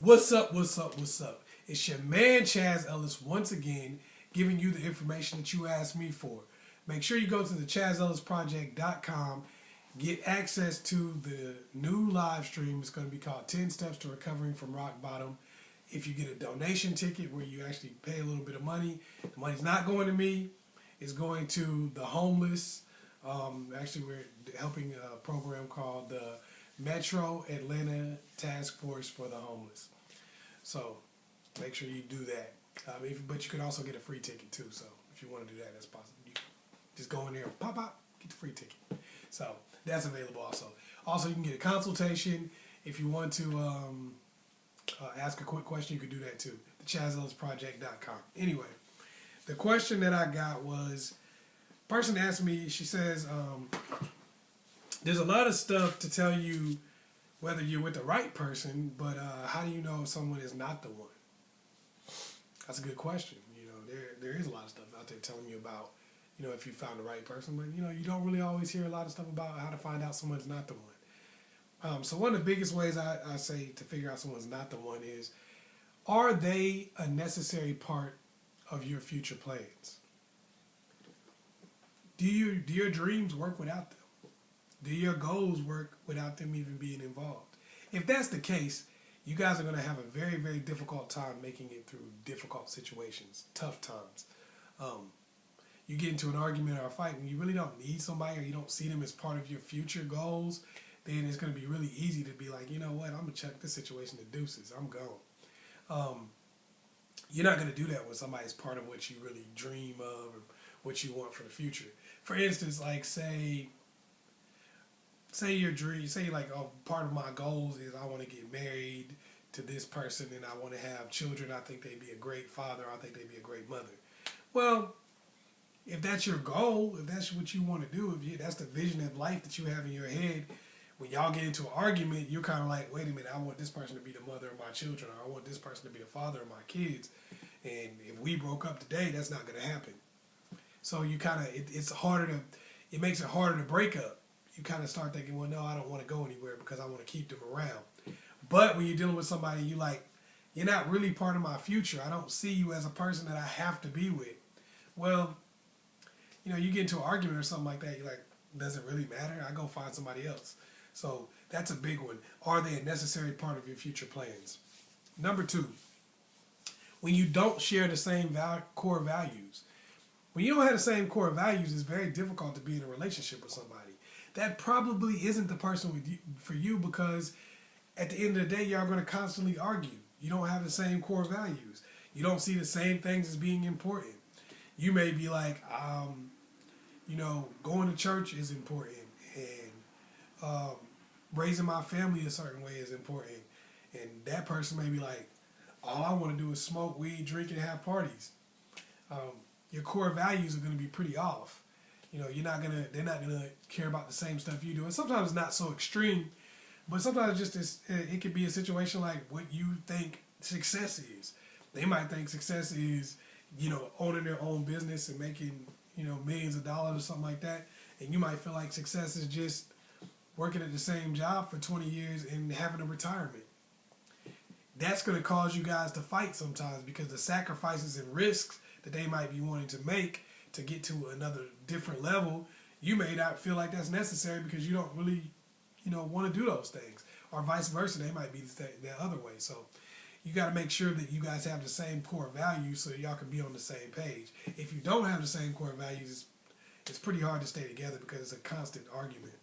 What's up, what's up, what's up? It's your man ChazzEllis once again giving you the information that you asked me for. Make sure you go to the ChazzEllisProject.com, get access to the new live stream. It's going to be called 10 Steps to Recovering from Rock Bottom. If you get a donation ticket where you actually pay a little bit of money, the money's not going to me, it's going to the homeless. Actually, we're helping a program called the Metro Atlanta Task Force for the Homeless. So make sure you do that. But you can also get a free ticket too. So if you want to do that, that's possible. You just go in there, pop, get the free ticket. So that's available also. Also, you can get a consultation. If you want to ask a quick question, you can do that too. The ChazzEllisProject.com. Anyway, the question that I got was, person asked me, she says, there's a lot of stuff to tell you whether you're with the right person, but how do you know if someone is not the one? That's a good question. You know, there is a lot of stuff out there telling you about, you know, if you found the right person, but, you know, you don't really always hear a lot of stuff about how to find out someone's not the one. So one of the biggest ways I say to figure out someone's not the one is, are they a necessary part of your future plans? Do your dreams work without them? Do your goals work without them even being involved? If that's the case, you guys are going to have a very, very difficult time making it through difficult situations, tough times. You get into an argument or a fight and you really don't need somebody, or you don't see them as part of your future goals, then it's going to be really easy to be like, you know what, I'm going to chuck this situation to deuces. I'm gone. You're not going to do that when somebody's part of what you really dream of or what you want for the future. For instance, like say your dream, say like, oh, part of my goals is I want to get married to this person and I want to have children. I think they'd be a great father. I think they'd be a great mother. Well, if that's your goal, if that's what you want to do, if that's the vision of life that you have in your head, when y'all get into an argument, you're kind of like, wait a minute, I want this person to be the mother of my children, or I want this person to be the father of my kids. And if we broke up today, that's not going to happen. So you kind of, it makes it harder to break up. You kind of start thinking, well, no, I don't want to go anywhere because I want to keep them around. But when you're dealing with somebody, you're not really part of my future. I don't see you as a person that I have to be with. Well, you know, you get into an argument or something like that, you're like, does it really matter? I go find somebody else. So that's a big one. Are they a necessary part of your future plans? Number 2, when you don't share the same core values. When you don't have the same core values, it's very difficult to be in a relationship with somebody. That probably isn't the person for you, because at the end of the day, y'all going to constantly argue. You don't have the same core values. You don't see the same things as being important. You may be like, you know, going to church is important, and raising my family a certain way is important. And that person may be like, all I want to do is smoke weed, drink, and have parties. Your core values are going to be pretty off. You know, they're not gonna care about the same stuff you do. And sometimes it's not so extreme, but sometimes it could be a situation like what you think success is. They might think success is, you know, owning their own business and making, you know, millions of dollars or something like that. And you might feel like success is just working at the same job for 20 years and having a retirement. That's going to cause you guys to fight sometimes, because the sacrifices and risks that they might be wanting to make to get to another different level, you may not feel like that's necessary because you don't really, you know, want to do those things. Or vice versa, they might be the other way. So you got to make sure that you guys have the same core values so y'all can be on the same page. If you don't have the same core values, it's pretty hard to stay together because it's a constant argument.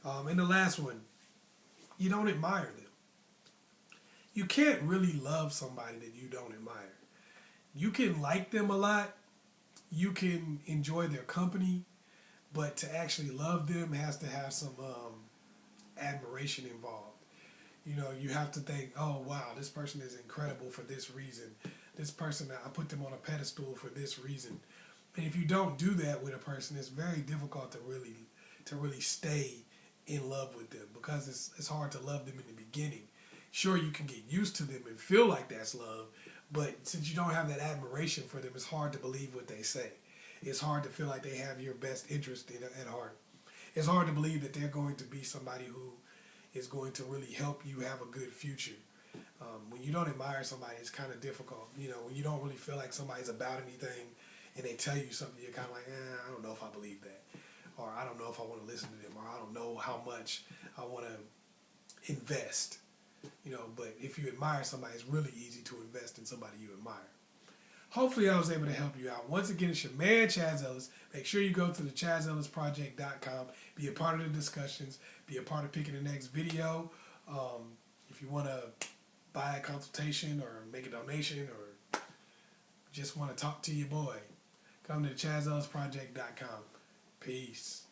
And the last one, you don't admire them. You can't really love somebody that you don't admire. You can like them a lot. You can enjoy their company, but to actually love them has to have some admiration involved. You know, you have to think, oh, wow, this person is incredible for this reason. This person, I put them on a pedestal for this reason. And if you don't do that with a person, it's very difficult to really stay in love with them, because it's hard to love them in the beginning. Sure, you can get used to them and feel like that's love, but since you don't have that admiration for them, it's hard to believe what they say. It's hard to feel like they have your best interest at heart. It's hard to believe that they're going to be somebody who is going to really help you have a good future. When you don't admire somebody, it's kind of difficult. You know, when you don't really feel like somebody's about anything and they tell you something, you're kind of like, I don't know if I believe that. Or I don't know if I want to listen to them. Or I don't know how much I want to invest. You know, but if you admire somebody, it's really easy to invest in somebody you admire. Hopefully I was able to help you out. Once again, it's your man, Chaz Ellis. Make sure you go to the ChazzEllisProject.com. Be a part of the discussions. Be a part of picking the next video. If you want to buy a consultation or make a donation or just want to talk to your boy, come to the ChazzEllisProject.com. Peace.